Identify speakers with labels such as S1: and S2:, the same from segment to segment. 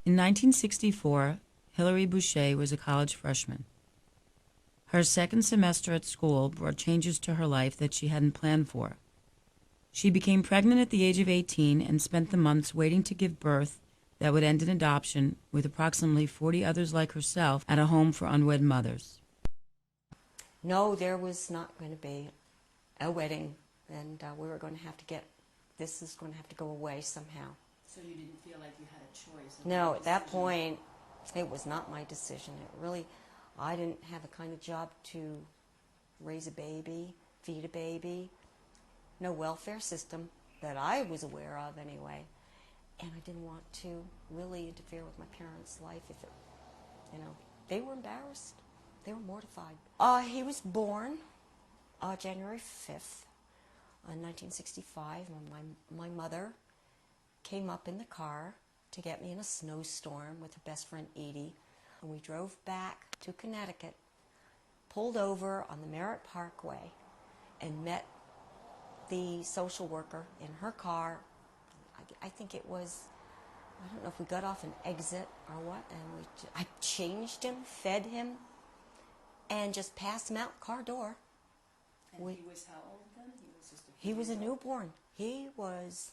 S1: In 1964, Hilary Boucher was a college freshman. Her second semester at school brought changes to her life that she hadn't planned for. She became pregnant at the age of 18 and spent the months waiting to give birth that would end in adoption with approximately 40 others like herself at a home for unwed mothers.
S2: No, there was not going to be a wedding, and we were going to have to this is going to have to go away somehow.
S1: So you didn't feel like you had a choice?
S2: No, at that point, it was not my decision. I didn't have a kind of job to raise a baby, feed a baby, no welfare system that I was aware of anyway. And I didn't want to really interfere with my parents' life if they were embarrassed. They were mortified. He was born January 5th, 1965. My mother came up in the car to get me in a snowstorm with her best friend Edie. And we drove back to Connecticut, pulled over on the Merritt Parkway, and met the social worker in her car. I think it was, I don't know if we got off an exit or what, and I changed him, fed him, and just passed him out car door.
S1: And he was how old then?
S2: He was a newborn. He was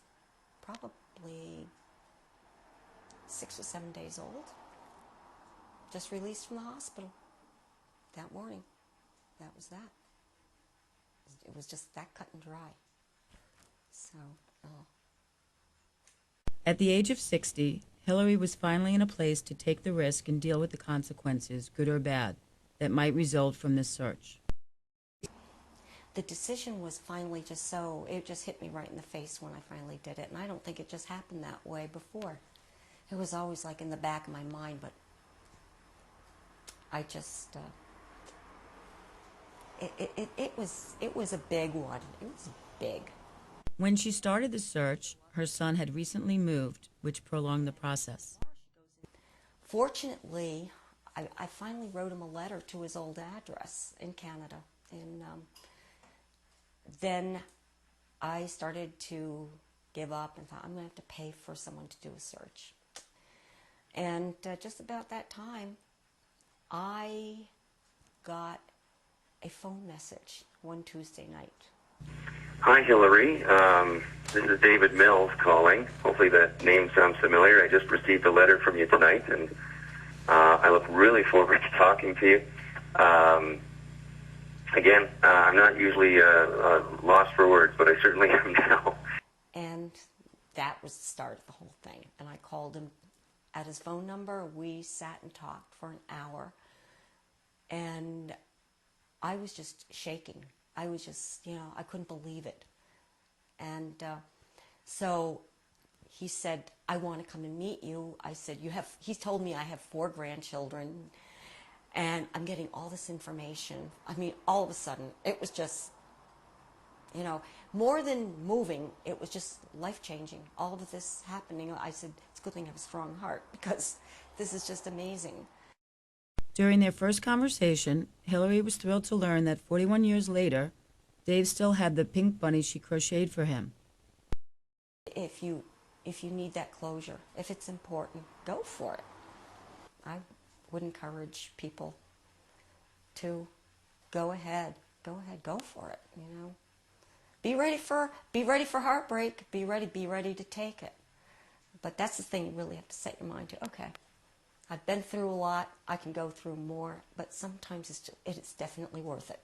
S2: probably 6 or 7 days old. Just released from the hospital that morning. That was that. It was just that cut and dry. So,
S1: At the age of 60, Hilary was finally in a place to take the risk and deal with the consequences, good or bad, that might result from this search.
S2: the decision was finally it just hit me right in the face when I finally did it. And I don't think it just happened that way before. It was always like in the back of my mind, but I just, it was a big one. It was big.
S1: When she started the search, her son had recently moved, which prolonged the process.
S2: Fortunately, I finally wrote him a letter to his old address in Canada. And then I started to give up and thought, I'm going to have to pay for someone to do a search. And just about that time, I got a phone message one Tuesday night.
S3: Hi, Hillary. This is David Mills calling. Hopefully that name sounds familiar. I just received a letter from you tonight, and I look really forward to talking to you. Again, I'm not usually lost for words, but I certainly am now.
S2: And that was the start of the whole thing. And I called him at his phone number. We sat and talked for an hour. And I was just shaking. I was just, I couldn't believe it. And so he said, I want to come and meet you. I said, he told me I have 4 grandchildren, and I'm getting all this information. I mean, all of a sudden, it was just, more than moving, it was just life-changing. All of this happening, I said, it's a good thing I have a strong heart, because this is just amazing.
S1: During their first conversation, Hilary was thrilled to learn that 41 years later, Dave still had the pink bunny she crocheted for him.
S2: If you need that closure, if it's important, go for it. I would encourage people to go ahead, go for it. Be ready for heartbreak. Be ready to take it. But that's the thing you really have to set your mind to. Okay, I've been through a lot. I can go through more, but sometimes it's definitely worth it.